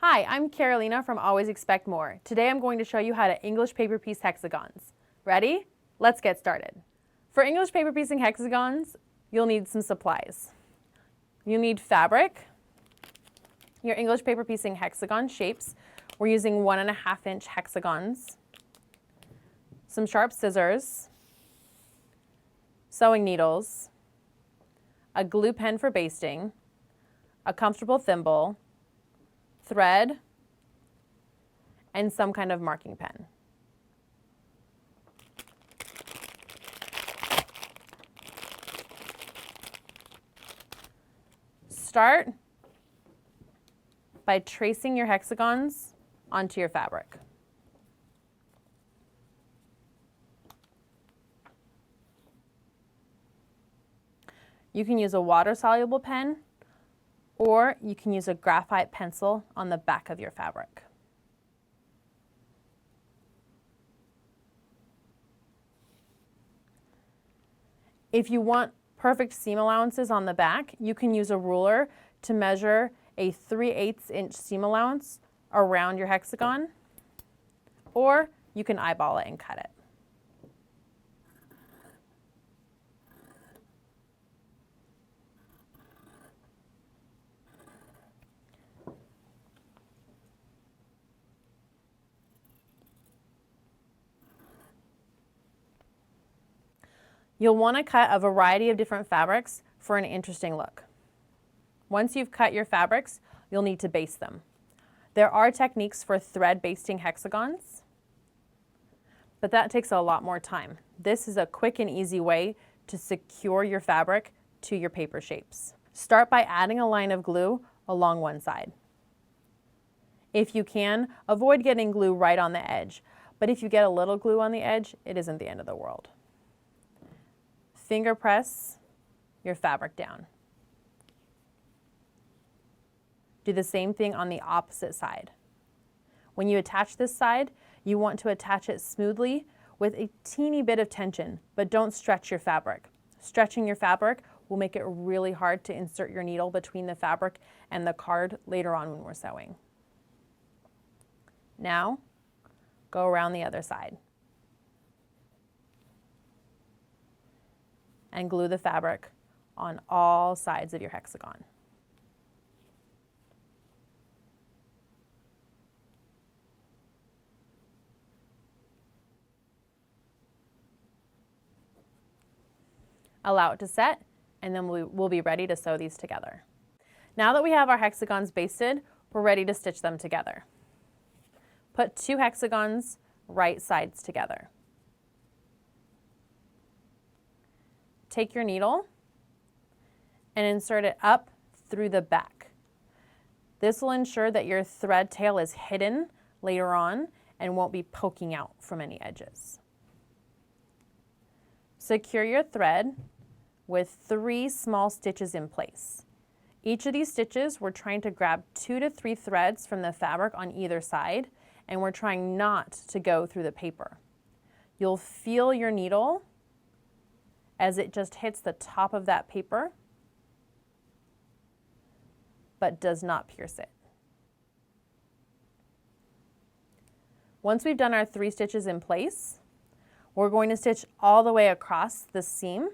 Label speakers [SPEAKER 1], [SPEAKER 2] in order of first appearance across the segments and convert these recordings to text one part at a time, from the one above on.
[SPEAKER 1] Hi, I'm Carolina from Always Expect More. Today I'm going to show you how to English paper piece hexagons. Ready? Let's get started. For English paper piecing hexagons, you'll need some supplies. You'll need fabric, your English paper piecing hexagon shapes. We're using 1.5-inch hexagons, some sharp scissors, sewing needles, a glue pen for basting, a comfortable thimble, thread, and some kind of marking pen. Start by tracing your hexagons onto your fabric. You can use a water-soluble pen, or you can use a graphite pencil on the back of your fabric. If you want perfect seam allowances on the back, you can use a ruler to measure a 3/8 inch seam allowance around your hexagon, or you can eyeball it and cut it. You'll want to cut a variety of different fabrics for an interesting look. Once you've cut your fabrics, you'll need to baste them. There are techniques for thread basting hexagons, but that takes a lot more time. This is a quick and easy way to secure your fabric to your paper shapes. Start by adding a line of glue along one side. If you can, avoid getting glue right on the edge, but if you get a little glue on the edge, it isn't the end of the world. Finger press your fabric down. Do the same thing on the opposite side. When you attach this side, you want to attach it smoothly with a teeny bit of tension, but don't stretch your fabric. Stretching your fabric will make it really hard to insert your needle between the fabric and the card later on when we're sewing. Now, go around the other side and glue the fabric on all sides of your hexagon. Allow it to set, and then we'll be ready to sew these together. Now that we have our hexagons basted, we're ready to stitch them together. Put 2 hexagons right sides together. Take your needle and insert it up through the back. This will ensure that your thread tail is hidden later on and won't be poking out from any edges. Secure your thread with 3 small stitches in place. Each of these stitches, we're trying to grab 2 to 3 threads from the fabric on either side, and we're trying not to go through the paper. You'll feel your needle as it just hits the top of that paper, but does not pierce it. Once we've done our 3 stitches in place, we're going to stitch all the way across the seam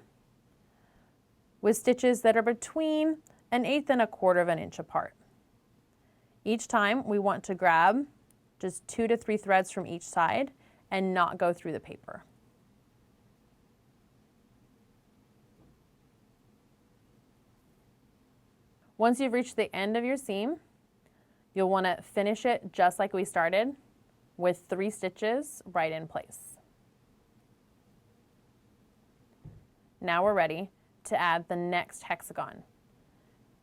[SPEAKER 1] with stitches that are between 1/8 and 1/4 of an inch apart. Each time we want to grab just 2 to 3 threads from each side and not go through the paper. Once you've reached the end of your seam, you'll want to finish it just like we started with 3 stitches right in place. Now we're ready to add the next hexagon.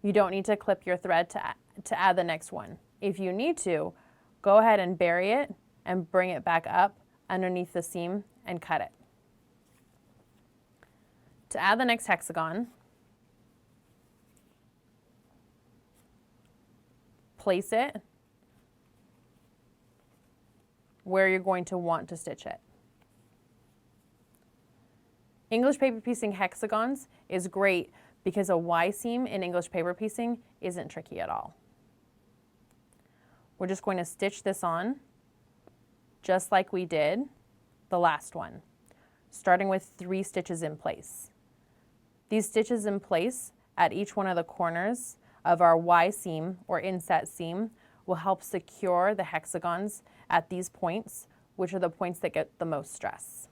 [SPEAKER 1] You don't need to clip your thread to add the next one. If you need to, go ahead and bury it and bring it back up underneath the seam and cut it. To add the next hexagon, place it where you're going to want to stitch it. English paper piecing hexagons is great because a Y seam in English paper piecing isn't tricky at all. we're just going to stitch this on just like we did the last one, starting with 3 stitches in place. These stitches in place at each one of the corners of our Y seam or inset seam will help secure the hexagons at these points, which are the points that get the most stress.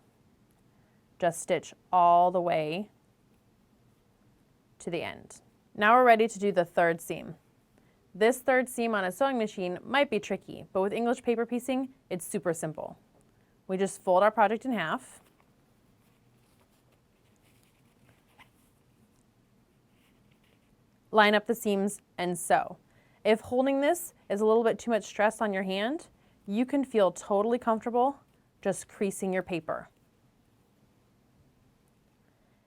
[SPEAKER 1] Just stitch all the way to the end. Now we're ready to do the 3rd seam. This 3rd seam on a sewing machine might be tricky, but with English paper piecing, it's super simple. We just fold our project in half. Line up the seams and sew. If holding this is a little bit too much stress on your hand, you can feel totally comfortable just creasing your paper.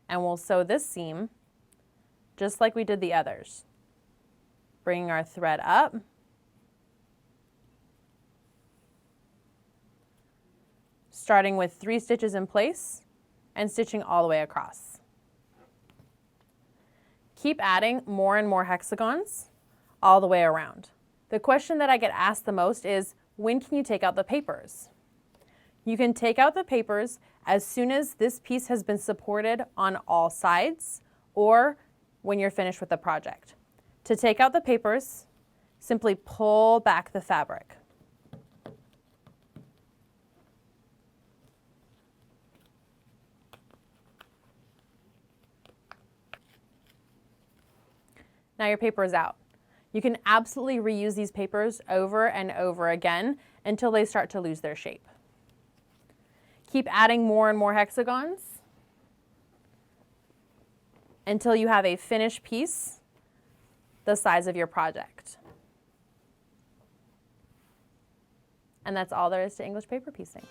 [SPEAKER 1] And we'll sew this seam just like we did the others. Bringing our thread up. Starting with 3 stitches in place and stitching all the way across. Keep adding more and more hexagons all the way around. The question that I get asked the most is, when can you take out the papers? You can take out the papers as soon as this piece has been supported on all sides or when you're finished with the project. To take out the papers, simply pull back the fabric. Now your paper is out. You can absolutely reuse these papers over and over again until they start to lose their shape. Keep adding more and more hexagons until you have a finished piece the size of your project. And that's all there is to English paper piecing.